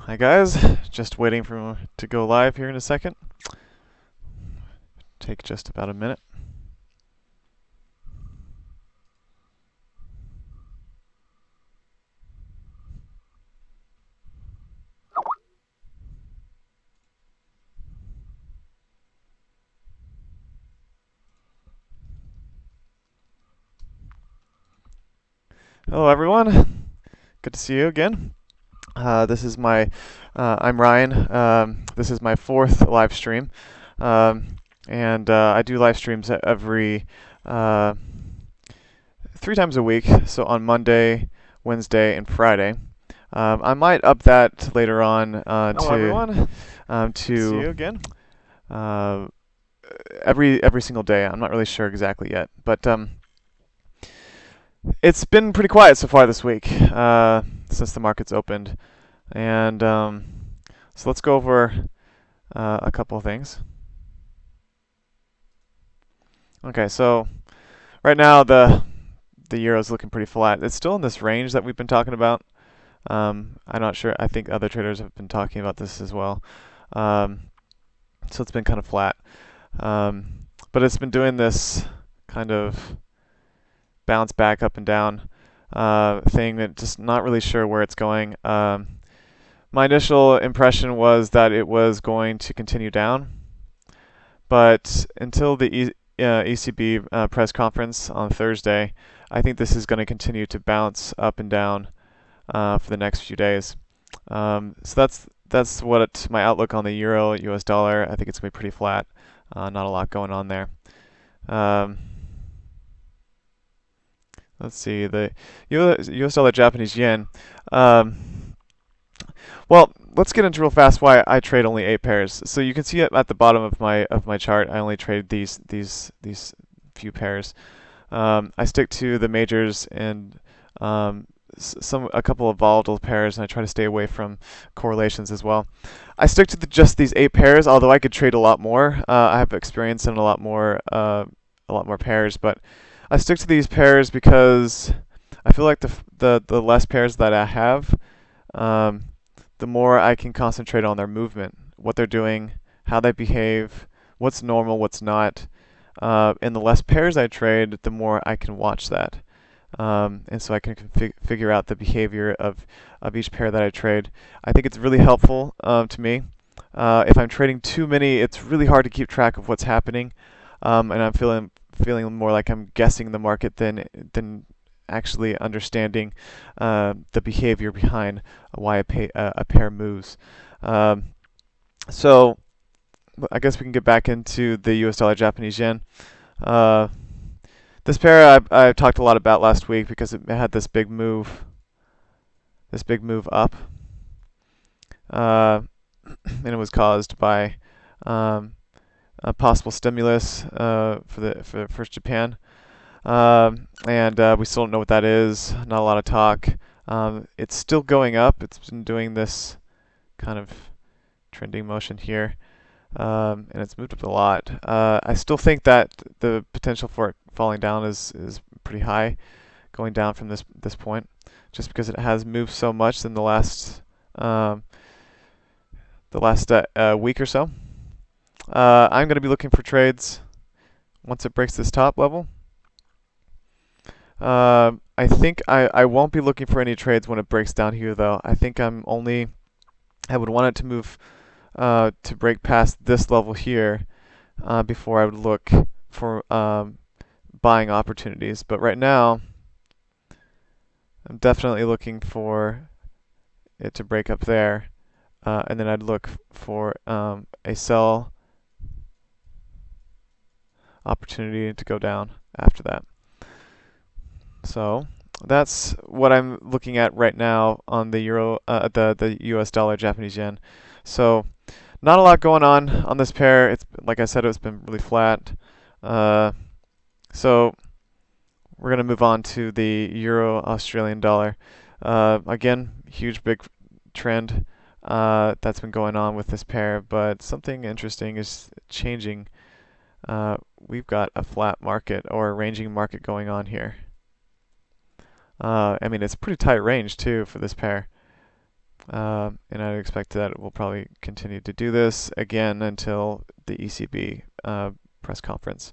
Hi guys, just waiting for to go live here in a second. Take just about a minute. Hello everyone, good to see you again. This is my, I'm Ryan. This is my fourth live stream, and I do live streams every 3 times a week. So on Monday, Wednesday, and Friday. I might up that later on Hello everyone. to See you again. every single day. I'm not really sure exactly yet, but it's been pretty quiet so far this week since the market's opened. And so let's go over a couple of things. Okay, so right now the euro is looking pretty flat. It's still in this range that we've been talking about. I'm not sure. I think other traders have been talking about this as well. So it's been kind of flat. But it's been doing this kind of bounce back up and down thing that just not really sure where it's going. My initial impression was that it was going to continue down, but until the ECB press conference on Thursday, I think this is going to continue to bounce up and down for the next few days. So that's what my outlook on the euro, US dollar. I think it's going to be pretty flat. Not a lot going on there. Let's see, the US dollar, Japanese yen. Well, let's get into real fast why I trade only 8 pairs. So you can see it at the bottom of my chart. I only trade these few pairs. I stick to the majors and a couple of volatile pairs, and I try to stay away from correlations as well. I stick to just these 8 pairs, although I could trade a lot more. I have experience in a lot more pairs, but I stick to these pairs because I feel like the less pairs that I have, the more I can concentrate on their movement, what they're doing, how they behave, what's normal, what's not. And the less pairs I trade, the more I can watch that. And so I can figure out the behavior of each pair that I trade. I think it's really helpful to me. If I'm trading too many, it's really hard to keep track of what's happening, and I'm feeling more like I'm guessing the market than actually understanding the behavior behind why a pair moves. So I guess we can get back into the US dollar Japanese yen. This pair I talked a lot about last week because it had this big move up, and it was caused by a possible stimulus for first Japan. And we still don't know what that is. Not a lot of talk. It's still going up. It's been doing this kind of trending motion here, and it's moved up a lot. I still think that the potential for it falling down is pretty high, going down from this point, just because it has moved so much in the last week or so. I'm going to be looking for trades once it breaks this top level. I think I won't be looking for any trades when it breaks down here, though. I think I would want it to move to break past this level here before I would look for buying opportunities. But right now, I'm definitely looking for it to break up there, and then I'd look for a sell opportunity to go down after that. So that's what I'm looking at right now on the the US dollar Japanese yen. So not a lot going on this pair. It's like I said, it's been really flat. So we're gonna move on to the euro Australian dollar. Again, huge big trend that's been going on with this pair, but something interesting is changing. We've got a flat market or a ranging market going on here. I mean, it's a pretty tight range too for this pair. And I expect that it will probably continue to do this again until the ECB press conference.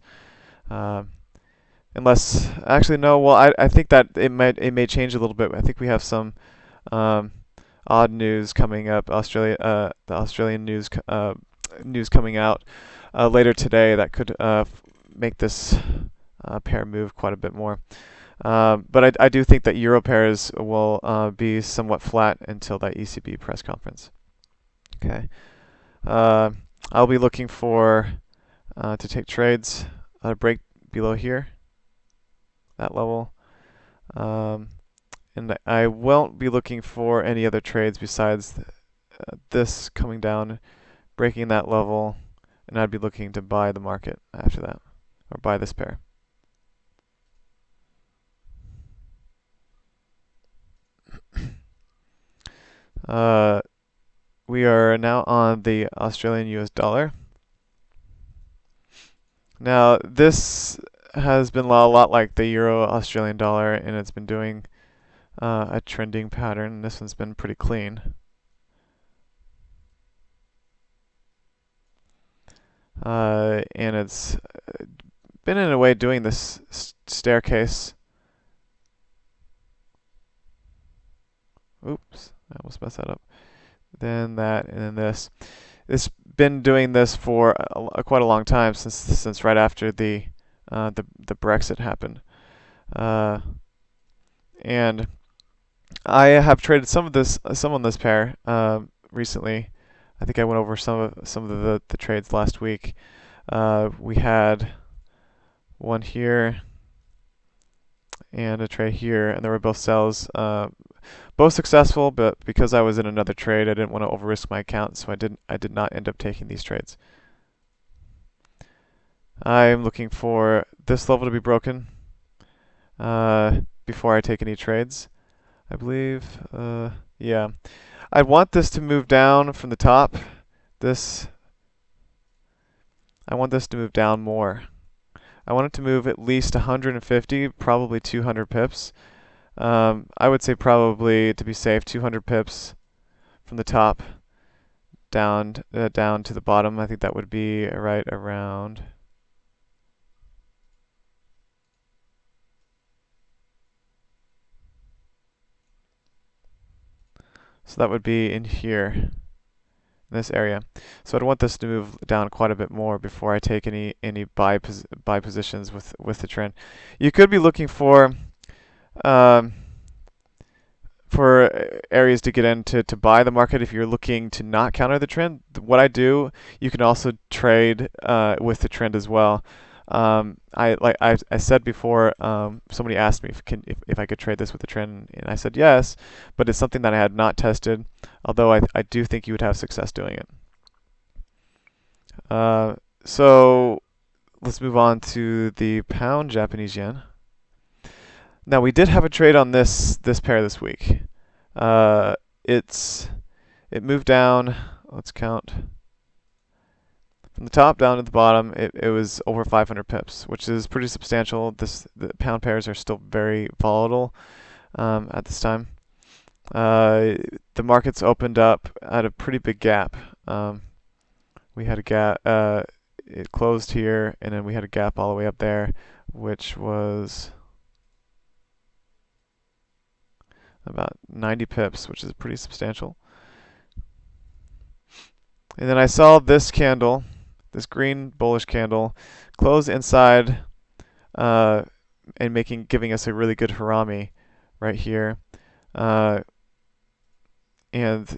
Unless, actually, no. Well, I think that it may change a little bit. I think we have some um, odd news coming up. The Australian news coming out later today that could make this pair move quite a bit more. But I do think that euro pairs will be somewhat flat until that ECB press conference. Okay. I'll be looking for to take trades at a break below here, that level. And I won't be looking for any other trades besides this coming down, breaking that level, and I'd be looking to buy the market after that, or buy this pair. We are now on the Australian US dollar. Now, this has been a lot like the Euro Australian dollar, and it's been doing a trending pattern. This one's been pretty clean. And it's been in a way doing this staircase. Oops, I almost messed that up. Then that, and then this. It's been doing this for quite a long time, since right after the Brexit happened. And I have traded some on this pair recently. I think I went over some of the trades last week. We had one here and a trade here, and they were both sells. Both successful, but because I was in another trade, I didn't want to over-risk my account, so I did not end up taking these trades. I'm looking for this level to be broken before I take any trades, I believe. Yeah. I want this to move down from the top. I want this to move down more. I want it to move at least 150, probably 200 pips. I would say probably, to be safe, 200 pips from the top down to the bottom. I think that would be right around. So that would be in here, in this area. So I'd want this to move down quite a bit more before I take any buy positions with the trend. You could be looking for areas to get in to buy the market if you're looking to not counter the trend. What I do, you can also trade with the trend as well. I said before, somebody asked me if I could trade this with the trend, and I said yes, but it's something that I had not tested, although I do think you would have success doing it. So let's move on to the pound Japanese yen. Now, we did have a trade on this pair this week. It moved down. Let's count from the top down to the bottom. It was over 500 pips, which is pretty substantial. The pound pairs are still very volatile at this time. The markets opened up at a pretty big gap. We had a gap. It closed here, and then we had a gap all the way up there, which was about 90 pips, which is pretty substantial. And then I saw this candle, this green bullish candle, close inside and giving us a really good harami right here. And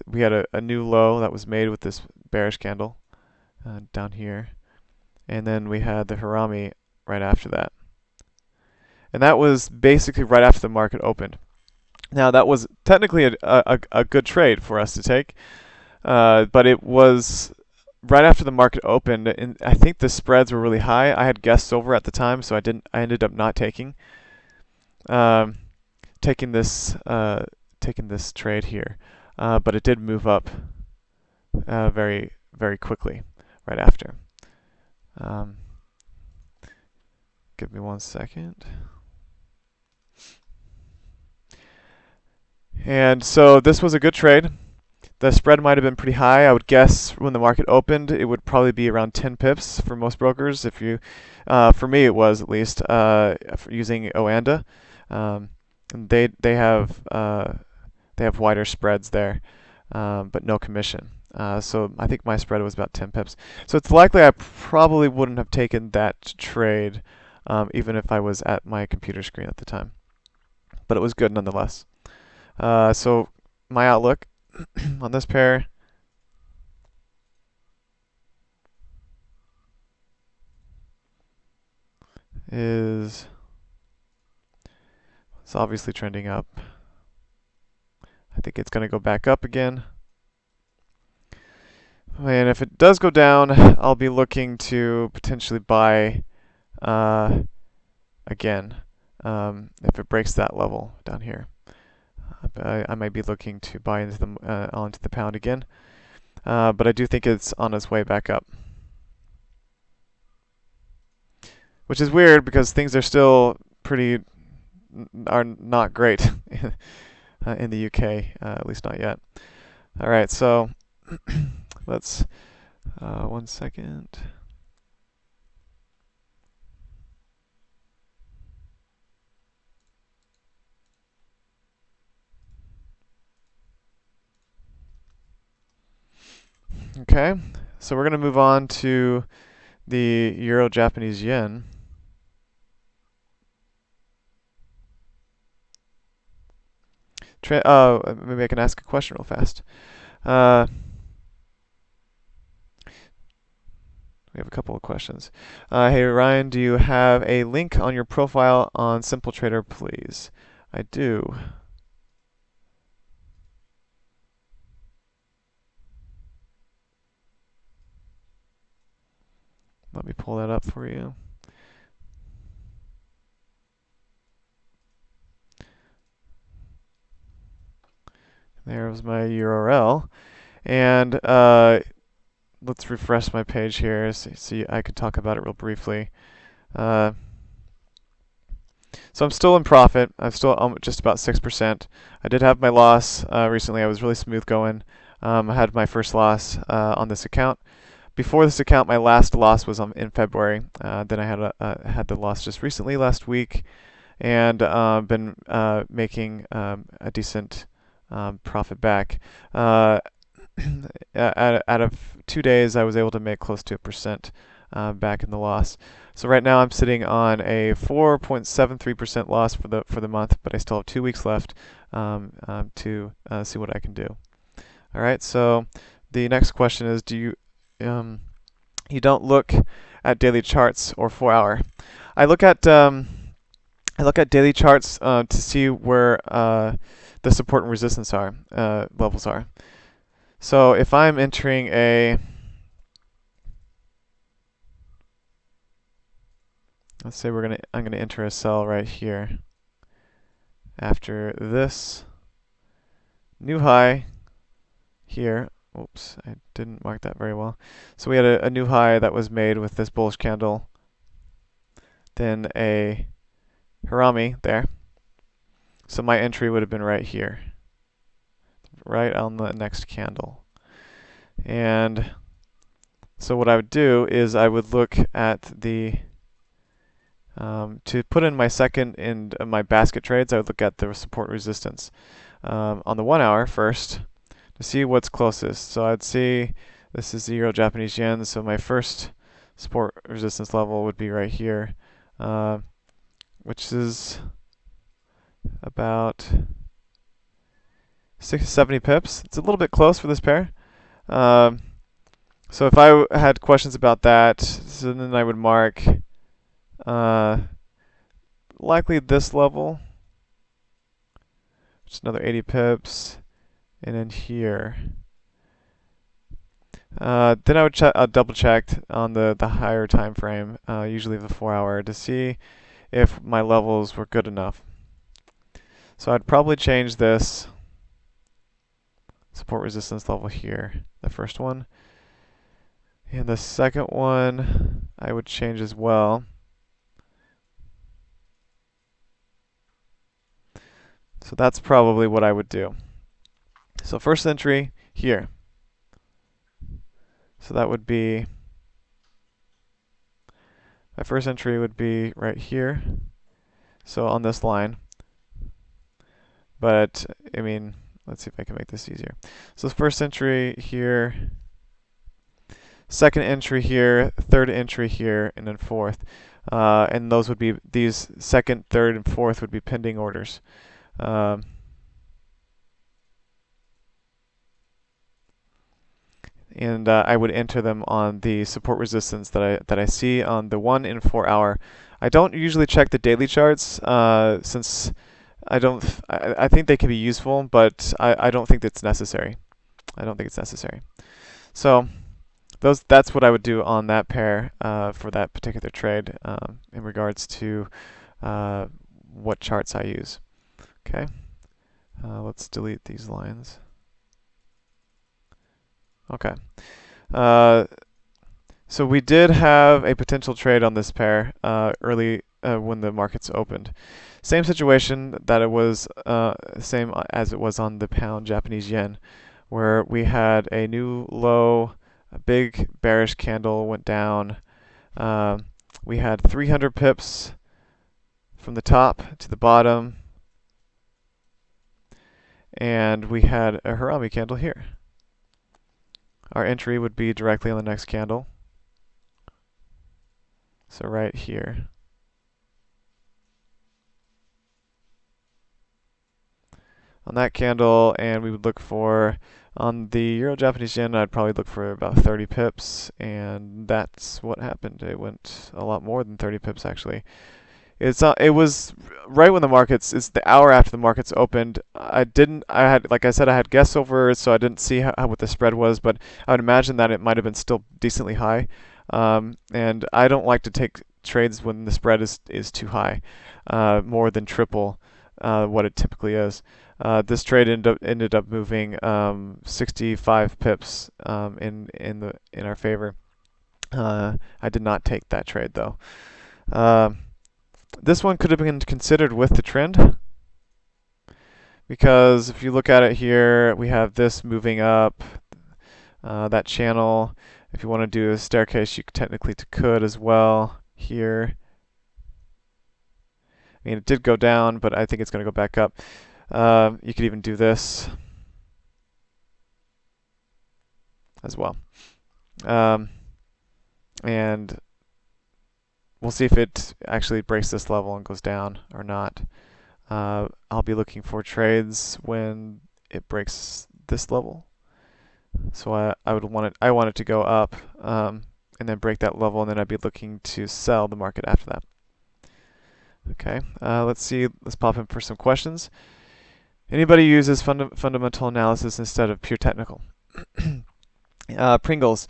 we had a new low that was made with this bearish candle down here. And then we had the harami right after that. And that was basically right after the market opened. Now, that was technically a good trade for us to take, but it was right after the market opened, and I think the spreads were really high. I had guessed over at the time, so I ended up not taking this trade here, but it did move up very, very quickly right after. Give me 1 second. And so this was a good trade. The spread might have been pretty high. I would guess when the market opened, it would probably be around 10 pips for most brokers. If you, for me, it was at least using Oanda. Um, and they have wider spreads there, but no commission. So I think my spread was about 10 pips. So it's likely I probably wouldn't have taken that trade, even if I was at my computer screen at the time. But it was good nonetheless. So my outlook on this pair is it's obviously trending up. I think it's going to go back up again. And if it does go down, I'll be looking to potentially buy again if it breaks that level down here. I might be looking to buy into onto the pound again, but I do think it's on its way back up, which is weird because things are still are not great in the UK, at least not yet. All right, so let's 1 second. Okay, so we're going to move on to the Euro Japanese yen. Maybe I can ask a question real fast. We have a couple of questions. Hey Ryan, do you have a link on your profile on SimpleTrader, please? I do. Let me pull that up for you. There's my URL. And let's refresh my page here so I could talk about it real briefly. So I'm still in profit. I'm still just about 6%. I did have my loss recently. I was really smooth going. I had my first loss on this account. Before this account, my last loss was in February. Then I had the loss just recently, last week, and been making a decent profit back. Out of 2 days, I was able to make close to 1% back in the loss. So right now I'm sitting on a 4.73% loss for the month, but I still have 2 weeks left to see what I can do. All right. So the next question is, you don't look at daily charts or 4-hour? I look at daily charts to see where the support and resistance levels are. So if I'm entering let's say I'm gonna enter a sell right here after this new high here. Oops, I didn't mark that very well. So we had a new high that was made with this bullish candle, then a harami there. So my entry would have been right here, right on the next candle. And so what I would do is I would look at to put in my second in my basket trades, I would look at the support resistance on the 1-hour first to see what's closest. So I'd see this is the Euro Japanese yen, so my first support resistance level would be right here, which is about 70 pips. It's a little bit close for this pair. So if I had questions about that, so then I would mark likely this level, which is another 80 pips, and then here. Then I would double check on the higher time frame, usually the 4-hour, to see if my levels were good enough. So I'd probably change this support resistance level here, the first one. And the second one I would change as well. So that's probably what I would do. So first entry here. So that would be, my first entry would be right here. So on this line. But, I mean, let's see if I can make this easier. So first entry here, second entry here, third entry here, and then fourth. And those would be, these second, third, and fourth would be pending orders. And I would enter them on the support resistance that I see on the 1 and 4 hour. I don't usually check the daily charts since I think they can be useful, but I don't think it's necessary. I don't think it's necessary. So that's what I would do on that pair for that particular trade in regards to what charts I use. Okay, let's delete these lines. Okay. So we did have a potential trade on this pair early when the markets opened. Same situation that it was same as it was on the pound Japanese yen, where we had a new low, a big bearish candle went down. We had 300 pips from the top to the bottom, and we had a Harami candle here. Our entry would be directly on the next candle. So right here. On that candle, and we would look for, on the Euro Japanese yen, I'd probably look for about 30 pips, and that's what happened. It went a lot more than 30 pips actually. It was right when the markets, it's the hour after the markets opened. Like I said, I had guess over, so I didn't see what the spread was, but I would imagine that it might have been still decently high. And I don't like to take trades when the spread is too high, more than triple what it typically is. This trade ended up moving 65 pips in our favor. I did not take that trade though. This one could have been considered with the trend, because if you look at it here, we have this moving up, that channel. If you want to do a staircase, you technically could as well here. I mean, it did go down, but I think it's going to go back up. You could even do this as well. And we'll see if it actually breaks this level and goes down or not. I'll be looking for trades when it breaks this level. So I want it to go up and then break that level, and then I'd be looking to sell the market after that. Okay, let's see. Let's pop in for some questions. Anybody uses fundamental analysis instead of pure technical? Pringles.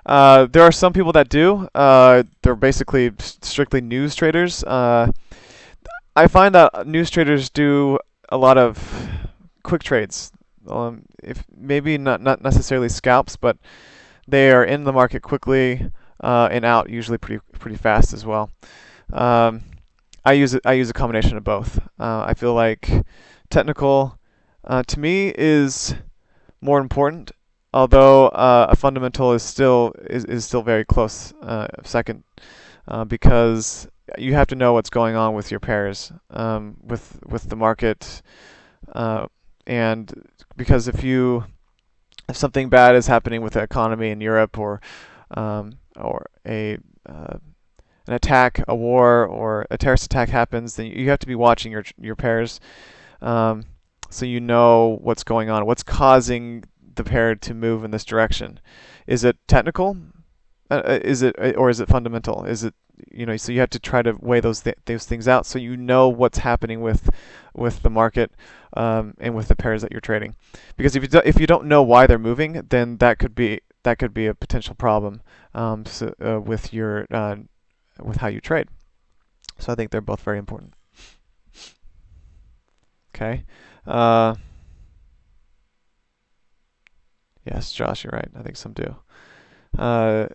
There are some people that do. They're basically strictly news traders. I find that news traders do a lot of quick trades. If maybe not necessarily scalps, but they are in the market quickly and out usually pretty fast as well. I use a combination of both. I feel like technical to me is more important, although a fundamental is still very close second, because you have to know what's going on with your pairs, with the market, and because if something bad is happening with the economy in Europe, or an attack, a war, or a terrorist attack happens, then you have to be watching your pairs, so you know what's going on, what's causing the pair to move in this direction. Is it technical? Or is it fundamental? Is it, so you have to try to weigh those things out, so you know what's happening with the market and with the pairs that you're trading. Because if you don't know why they're moving, then that could be a potential problem with how you trade. So I think they're both very important. Okay. Yes, Josh, you're right. I think some do. Oh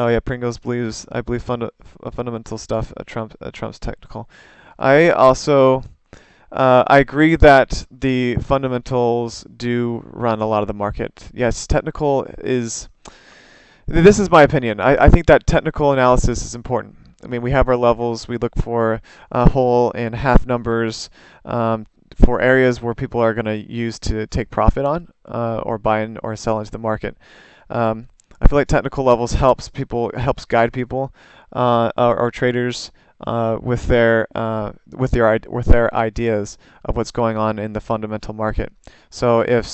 yeah, Pringles believes, I believe fundamental stuff trumps technical. I also I agree that the fundamentals do run a lot of the market. Yes, technical is. This is my opinion. I think that technical analysis is important. I mean, we have our levels. We look for whole and half numbers for areas where people are going to use to take profit on or buy in or sell into the market. I feel like technical levels helps guide people or traders with their ideas of what's going on in the fundamental market. So if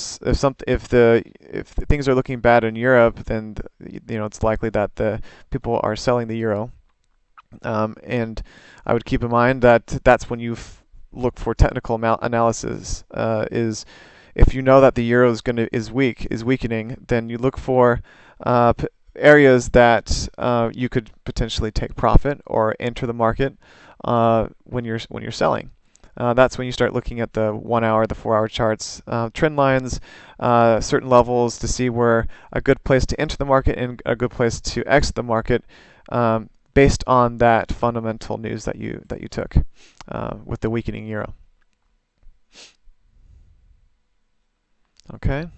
things are looking bad in Europe, then it's likely that the people are selling the euro. And I would keep in mind that that's when you look for technical analysis. Is if you know that the euro is weakening, then you look for areas that you could potentially take profit or enter the market when you're selling. That's when you start looking at the 1 hour, the 4 hour charts, trend lines, certain levels to see where a good place to enter the market and a good place to exit the market, based on that fundamental news that you took with the weakening euro. Okay.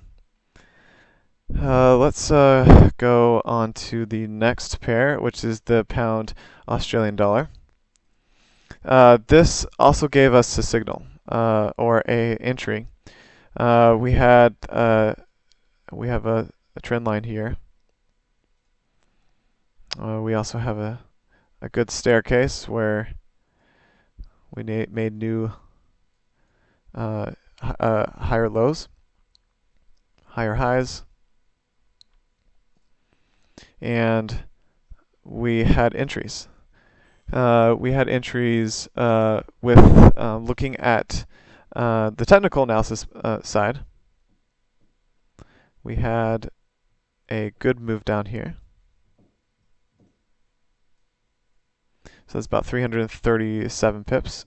Let's go on to the next pair, which is the pound Australian dollar. This also gave us a signal or a entry. We have a trend line here. We also have a good staircase where we made new higher lows, higher highs, and we had entries. We had entries with looking at the technical analysis side. We had a good move down here. So that's about 337 pips.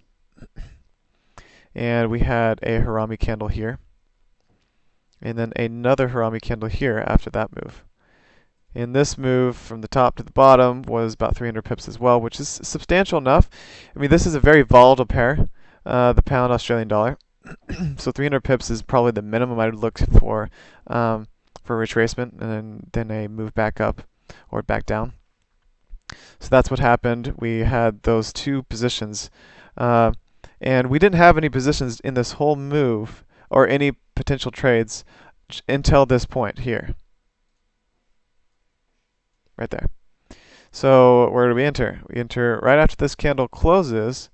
And we had a Harami candle here. And then another Harami candle here after that move. And this move from the top to the bottom was about 300 pips as well, which is substantial enough. I mean, this is a very volatile pair, the pound Australian dollar. So 300 pips is probably the minimum I would look for retracement, and then a move back up or back down. So that's what happened. We had those two positions, and we didn't have any positions in this whole move or any potential trades until this point here. Right there. So where do we enter? We enter right after this candle closes,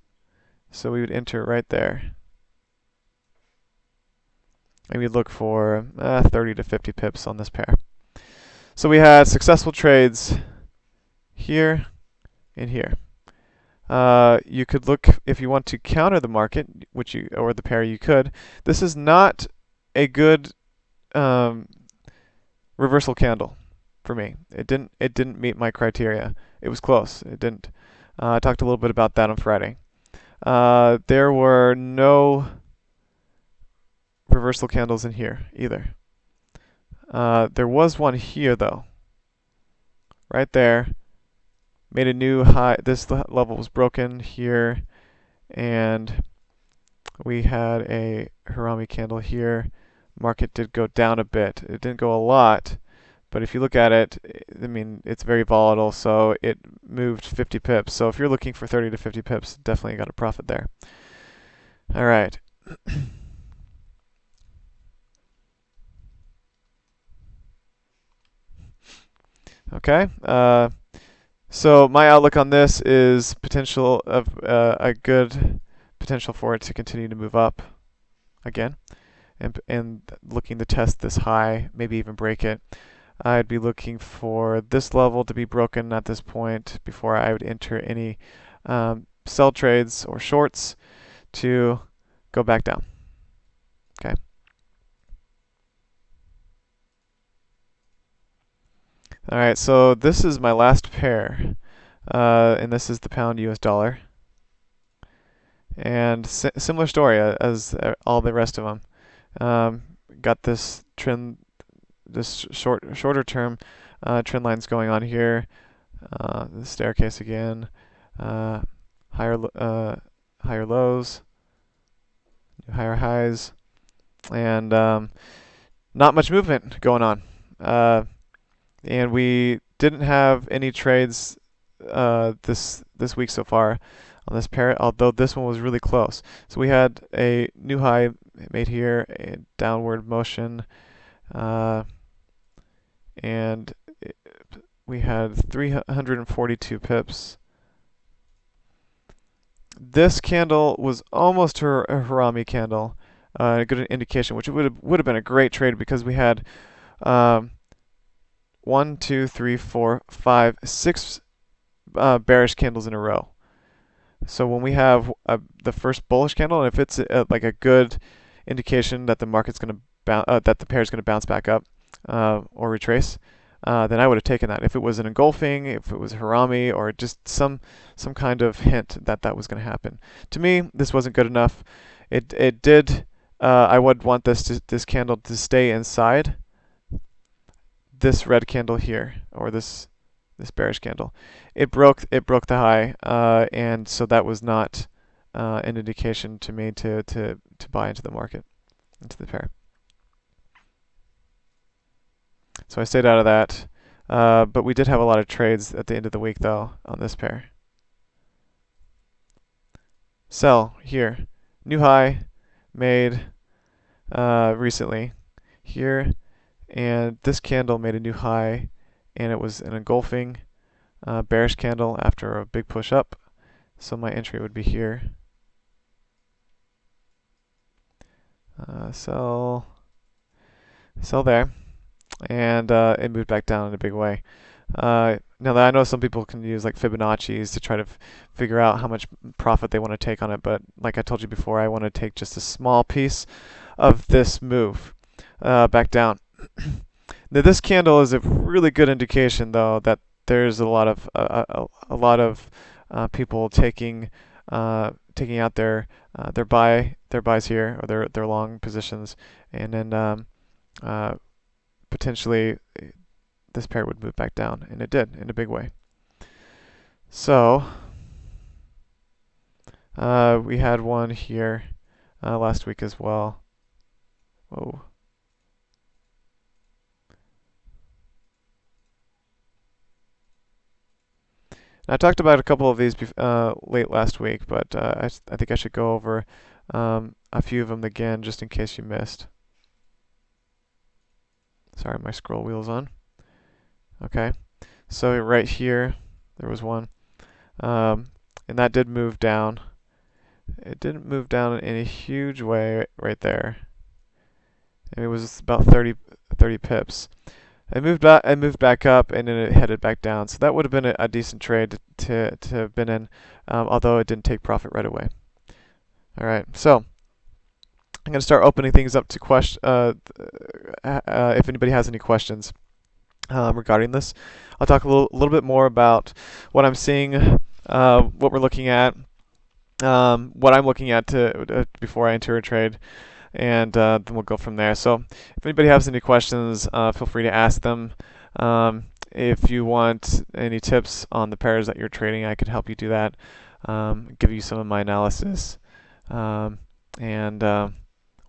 so we would enter right there. And we'd look for 30 to 50 pips on this pair. So we had successful trades here and here. You could look, if you want to counter the market, or the pair, you could. This is not a good reversal candle for me. It didn't meet my criteria. It was close. It didn't. I talked a little bit about that on Friday. There were no reversal candles in here either. There was one here though. Right there. Made a new high. This level was broken here, and we had a Harami candle here. Market did go down a bit. It didn't go a lot, but if you look at it, I mean, it's very volatile, so it moved 50 pips. So if you're looking for 30 to 50 pips, definitely got a profit there. All right. Okay. So my outlook on this is potential of a good potential for it to continue to move up again, and looking to test this high, maybe even break it. I'd be looking for this level to be broken at this point before I would enter any sell trades or shorts to go back down. Okay. All right, so this is my last pair, and this is the pound US dollar. And similar story as all the rest of them. Got this trend, this shorter term trend lines going on here. The staircase again, higher lows, higher highs, and not much movement going on. And we didn't have any trades this week so far on this pair, although this one was really close. So we had a new high made here, a downward motion, and we had 342 pips. This candle was almost a Harami candle, a good indication, which would have been a great trade because we had 1, 2, 3, 4, 5, 6 bearish candles in a row. So when we have the first bullish candle, and if it's like a good indication that the market's going to that the pair is going to bounce back up or retrace, then I would have taken that. If it was an engulfing, if it was Harami, or just some kind of hint that that was going to happen. To me, this wasn't good enough. It did. I would want this candle to stay inside this red candle here, or this bearish candle. It broke the high, and so that was not an indication to me to buy into the market, into the pair. So I stayed out of that, but we did have a lot of trades at the end of the week though on this pair. Sell here, new high made recently here, and this candle made a new high, and it was an engulfing bearish candle after a big push up. So my entry would be here. Sell there, and it moved back down in a big way. Now I know some people can use like Fibonacci's to try to figure out how much profit they want to take on it, but like I told you before, I want to take just a small piece of this move back down. Now this candle is a really good indication, though, that there's a lot of people taking out their buys here, or their long positions, and then potentially this pair would move back down, and it did in a big way. So we had one here last week as well. Whoa. I talked about a couple of these late last week, but I think I should go over a few of them again just in case you missed. Sorry, my scroll wheel's on. Okay, so right here there was one, and that did move down. It didn't move down in a huge way right there. It was about 30 pips. It moved back up, and then it headed back down. So that would have been a decent trade to have been in, although it didn't take profit right away. All right, so I'm going to start opening things up to question. If anybody has any questions regarding this, I'll talk a little bit more about what I'm seeing, what we're looking at, what I'm looking at before I enter a trade, and then we'll go from there. So if anybody has any questions, feel free to ask them. If you want any tips on the pairs that you're trading, I could help you do that, give you some of my analysis, and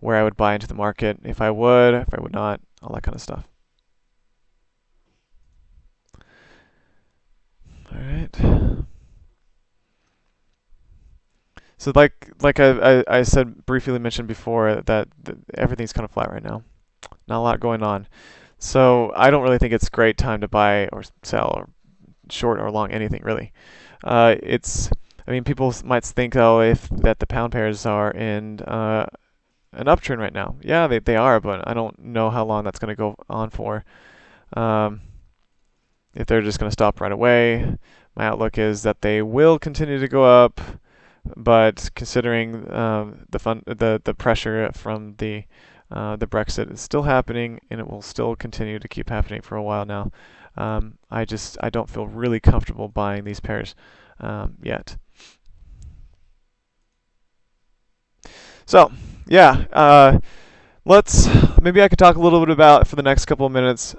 where I would buy into the market, if I would not, all that kind of stuff. All right. So like I said, briefly mentioned before, that everything's kind of flat right now. Not a lot going on. So I don't really think it's a great time to buy or sell or short or long anything really. I mean, people might think, that the pound pairs are in an uptrend right now. Yeah, they are, but I don't know how long that's going to go on for. If they're just going to stop right away, my outlook is that they will continue to go up, but considering the pressure from the Brexit is still happening, and it will still continue to keep happening for a while now. I don't feel really comfortable buying these pairs yet. So yeah, maybe I could talk a little bit about for the next couple of minutes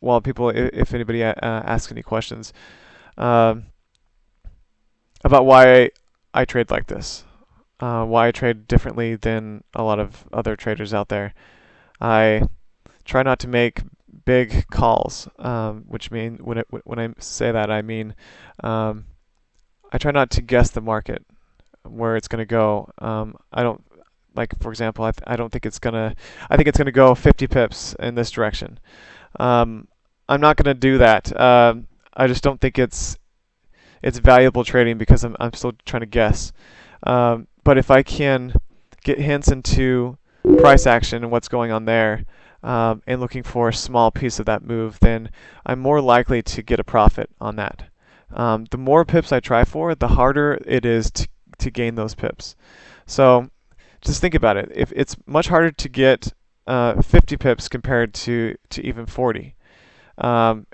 while people, if anybody asks any questions about why I trade like this. why I trade differently than a lot of other traders out there. I try not to make big calls, which mean when I say that, I mean I try not to guess the market where it's going to go. I don't like, for example, I don't think it's gonna. I think it's gonna go 50 pips in this direction. I'm not gonna do that. I just don't think it's valuable trading because I'm still trying to guess. But if I can get hints into price action and what's going on there, and looking for a small piece of that move, then I'm more likely to get a profit on that. The more pips I try for, the harder it is to gain those pips. So just think about it. If it's much harder to get 50 pips compared to even 40, and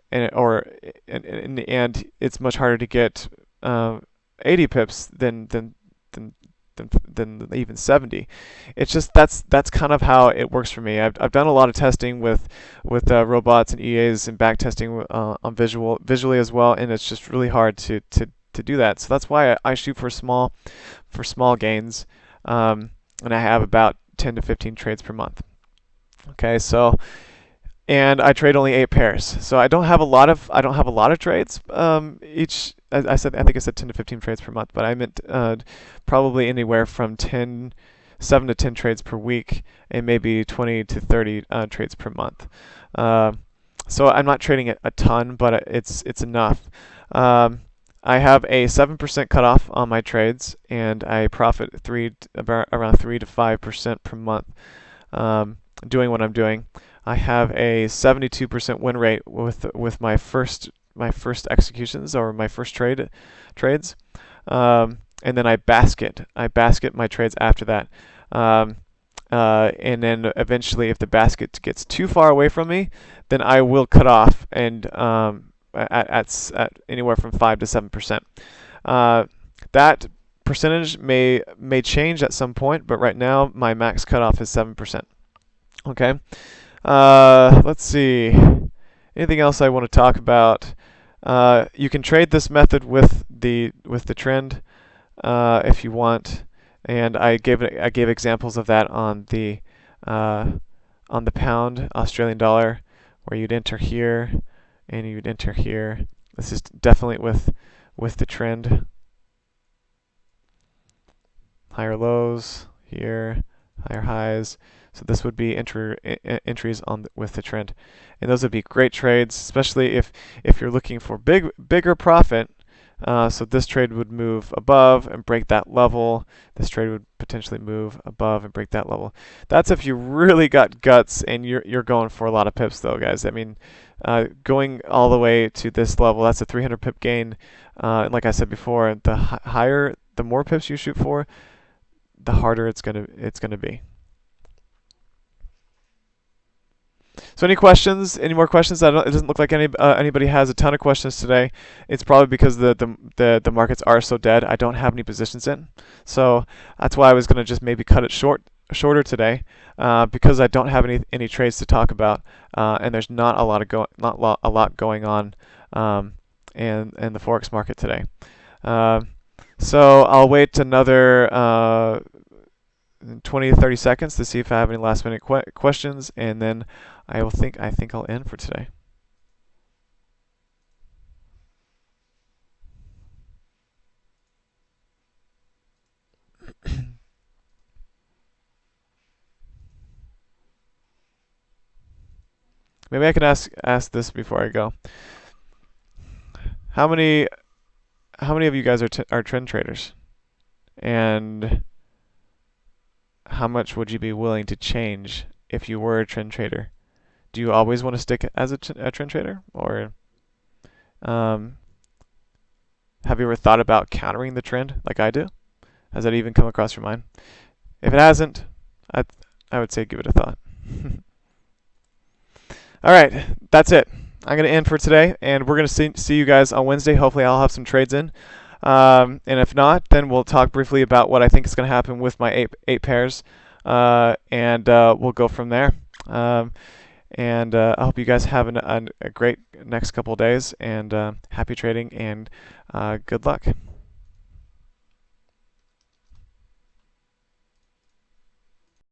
it's much harder to get 80 pips than even 70. It's just that's kind of how it works for me. I've done a lot of testing with robots and EAs and back testing on visually as well, and it's just really hard to do that. So that's why I shoot for small gains, and I have about 10 to 15 trades per month. Okay, so. And I trade only 8 pairs, so I don't have a lot of trades. I think I said 10 to 15 trades per month, but I meant probably anywhere from 7 to 10 trades per week, and maybe 20 to 30 trades per month. So I'm not trading a ton, but it's enough. I have a 7% cutoff on my trades, and I profit around 3 to 5% per month doing what I'm doing. I have a 72% win rate with my first executions or my first trades, and then I basket my trades after that, and then eventually, if the basket gets too far away from me, then I will cut off and at anywhere from 5 to 7%. That percentage may change at some point, but right now my max cutoff is 7%. Okay. Let's see. Anything else I want to talk about? You can trade this method with the trend if you want, and I gave examples of that on the pound Australian dollar, where you'd enter here and you'd enter here. This is definitely with the trend. Higher lows here, higher highs. So this would be entries with the trend, and those would be great trades, especially if you're looking for bigger profit. So this trade would move above and break that level. This trade would potentially move above and break that level. That's if you really got guts and you're going for a lot of pips, though, guys. I mean, going all the way to this level, that's a 300 pip gain. And like I said before, the more pips you shoot for, the harder it's gonna be. So any questions? Any more questions? It doesn't look like anybody has a ton of questions today. It's probably because the markets are so dead. I don't have any positions in, so that's why I was going to just maybe cut it shorter today, because I don't have any trades to talk about, and there's not a lot going on in the forex market today. So I'll wait another 20 to 30 seconds to see if I have any last minute questions, and then I think I'll end for today. Maybe I can ask this before I go. How many of you guys are trend traders? And how much would you be willing to change if you were a trend trader? Do you always want to stick as a trend trader, or have you ever thought about countering the trend like I do? Has that even come across your mind? If it hasn't, I would say give it a thought. All right, that's it. I'm going to end for today, and we're going to see you guys on Wednesday. Hopefully I'll have some trades in. And if not, then we'll talk briefly about what I think is going to happen with my eight pairs, and we'll go from there. And I hope you guys have a great next couple of days, and happy trading, and good luck.